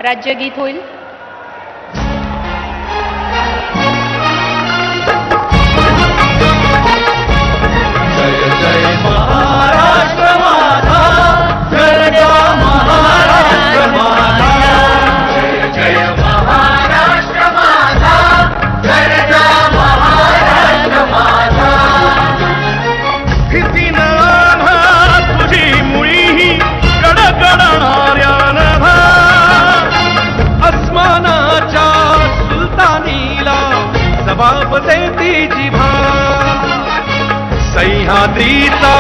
राज्यगीत होईल. जय जय महाराष्ट्र माझा, गरजा महाराष्ट्र माझा. जय जय महाराष्ट्र माझा, गरजा महाराष्ट्र माझा. किती नाभा तुझी मुळी कडकडणाऱ्या नभा, अस्मानाच्या सुलतानीला जबाब देती जिभा. सह्याद्रीचा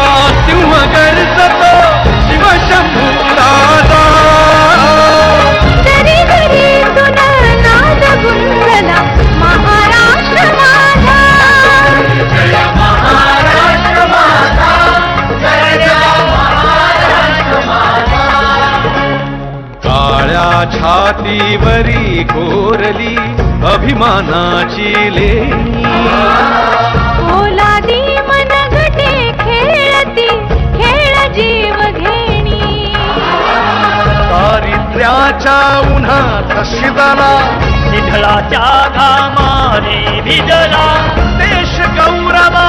सिंह गर्जतो शिवशंभू राजा. दरी दरीतून नाद गुंजला महाराष्ट्र माझा. जय महाराष्ट्र माझा, जय महाराष्ट्र माझा. काळ्या छातीवरी कोरली अभिमानाची लेणी, ओलादी मनगटे खेळती खेळ जीव घेणी. दारिद्र्याच्या उन्हात शिजला, निधळाच्या घामाने भिजला, देश गौरवा